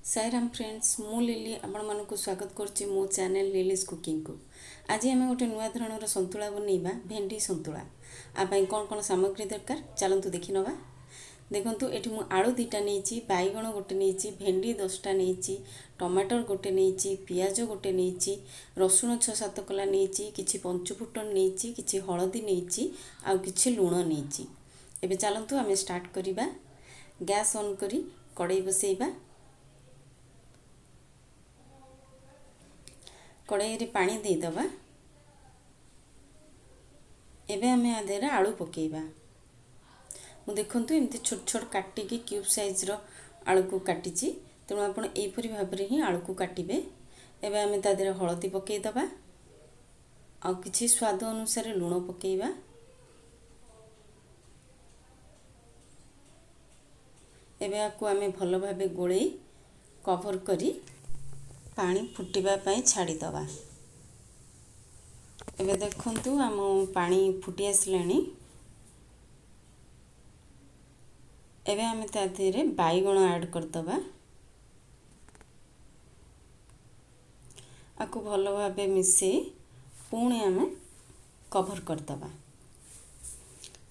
Sairam friends मु lily आपण मानक स्वागत करछि मो चैनल लिलीज कुकिंग को। आज आम गोटे नुआ धरणर संतुला बनइबा भेंडी संतुला। आपाई कौन कौन सामग्री दरकार चलतु देखि नवा। देखंतु एठी मु आलू दुटा नेछि, बाइगण गोटे नेछि, भेंडी 10टा नेछि, टमाटर गोटे नेछि, पियाज गोटे नेछि, रसुण 6-7 कला नेछि, किछि पंचफुटन नेछि, किछि हळदी नेछि आ किछि लूण नेछि। एबे चलतु आमे स्टार्ट करिबा। गैस ऑन करी कड़ाई बसैबा। कड़ाई रे पानी दे दबा। एबे हमें आधेरे आलू पकेइबा। मु देखंतु एमती छोट छोट काटी की क्यूब साइज रो आलू को काटिची, तेणु आपण एपरि भाबरे ही आलू को काटिबे। एबे हमें तादेरे हळदी पकेइ दबा आ किछि स्वाद अनुसार लूण पकेइबा। एबे आकु हमें भलो भाबे गोळेई कवर करी पानी फुटिबा पई छाड़ी दबा। एबे देखंतु आम पानी फुटी आसलानी। एबे आमे तादेरे बाइगण ऐड कर दबा। आकु भलो भाबे मिसे पुणे आमे कवर कर दबा।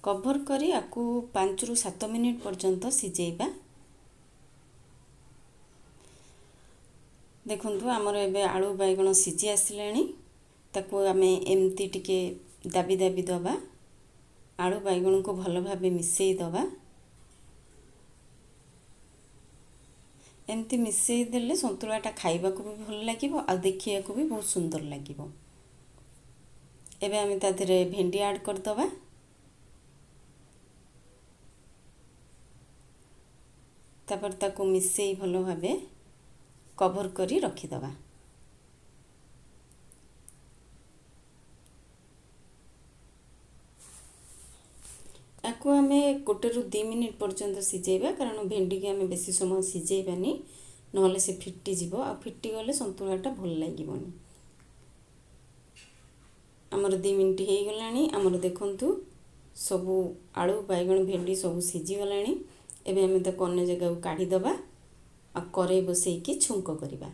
कवर करी आकु 5 रु 7 मिनिट पर्यंत सिजेइबा। देखंतु आमर एबे आलू बाइगण सिझी आसलानी। ताकू आमे एमती टिके दाबी दाबी दबा। आलू बाइगण को भलो भाबे मिसेई दबा। एमती मिसेई देले संतुलाटा खाइबा को भी भल लागिबो आ देखिया को भी बहुत सुंदर लागिबो। एबे आमे तादेरे भेंडी ऐड कर दबा। तापर ताकू मिसेई भलो भाबे कवर करी रखी दबा। आकु हमें 1 रु 2 मिनिट पर्यंत सिजेइबा, कारण भेंडी के हमें बेसी समय सिजेइबानी, नहले से फिट्टी जीवो आ फिट्टी गले संतुलाटा भल लागिबोनी। हमर 2 मिनिट हे गलानी। हमर देखंतु सबु आलू बाइगण भेंडी सबु सिजी गलानी। एबे हमें त कोने जगह को काढी दबा आ करे बसई की छुंको करिबा।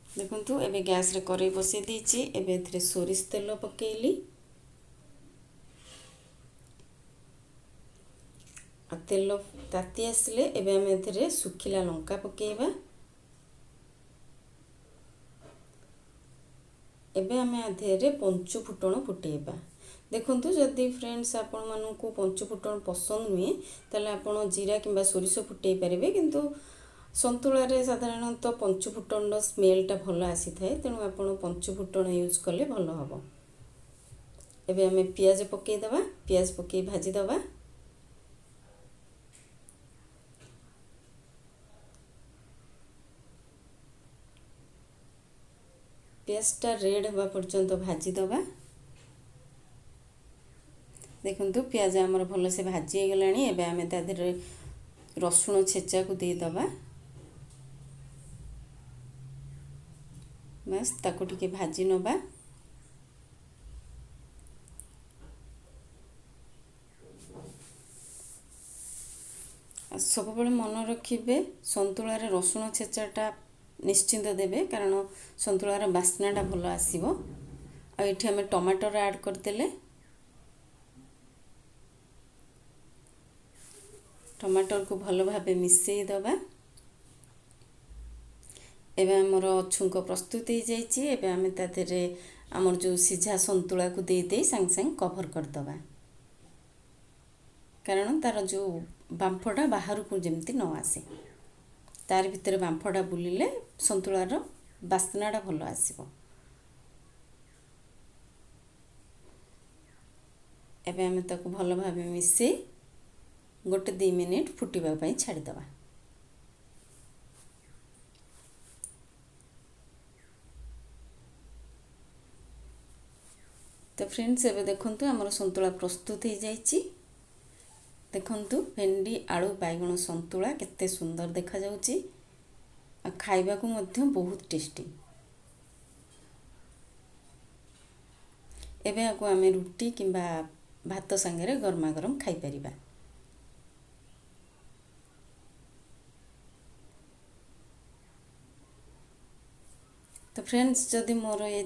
देखंतु एबे गैस रे करे बसई दीची। एबे एथरे सोरिष तेल पकेइली आ तेल ताती आसले एबे हम एथरे सुखिला लंका पकेइबा। एबे हमें आधेरे पंचफुटन फुटेइबा। देखंतु जदि फ्रेंड्स आपण मानकु पंचफुटन पसंद नुए ताले आपण जीरा किंबा सोरिष फुटेइ पारिबे, किंतु संतुला रे साधारणतः पंचफुटन रो स्मेलटा भलो आसी थाए, तेणु आपण पंचफुटन यूज कले भलो हबो। एबे हमें पियाज पकेइ दबा। पियाज पकेइ भाजी दबा। पियाजटा रेड हवा पर्यंत भाजी दबा। देखंतु पियाज हमर भलो से भाजी गलानी। एबे हमें तादेरे रसुण छेचा को दे दबा। बस ताको टिके भाजी नबा। सब बेले मन रखिबे संतुला रे रसुण छेचाटा निश्चिंत देबे, कारण संतुला रे बास्नाटा भलो आसीबो। आ एठी हमें टमाटर ऐड कर देले। टमाटर को भलो भाबे मिसेई दबा। एबे हमर छुंको प्रस्तुत हो जाइछि। एबे हमें तादेरे हमर जो सिझा संतुला को दे दे संग संग कवर कर दबा, कारण तार जो बांफटा बाहर को जेमती न आसे। तार भितर बांफटा बुलिले संतुलार बास्नाटा भलो आसीबो। एबे हमें ताको भलो भाबे मिसेई 1-2 मिनिट फुटिबा पई छाड़ी दबा। तो फ्रेंड्स एबे देखंतु हमर संतुला प्रस्तुत हो जाइछि। देखंतु भेंडी आलू बाइगण संतुला केते सुंदर देखा जाउछि आ खाइबा को मध्य बहुत टेस्टी। एबे आको हमें रुटी किंबा भात संगे गरमा गरम खाई परिबा। तो फ्रेंड्स जदि मोर ये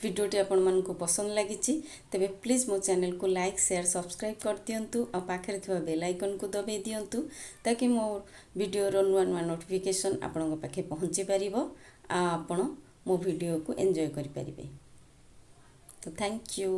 वीडियोटी आपण मानक पसंद लगी तेबे प्लीज़ मो चैनल को लाइक शेयर सब्सक्राइब कर दिंतु आ पाखे थोड़ा बेल आइकन को दबाई दिंतु ताकि मो वीडियो नुआ नुआ नोटिफिकेशन आपण पाखे पहुँची पार आपण मो वीडियो को एंजॉय करें। तो थैंक यू।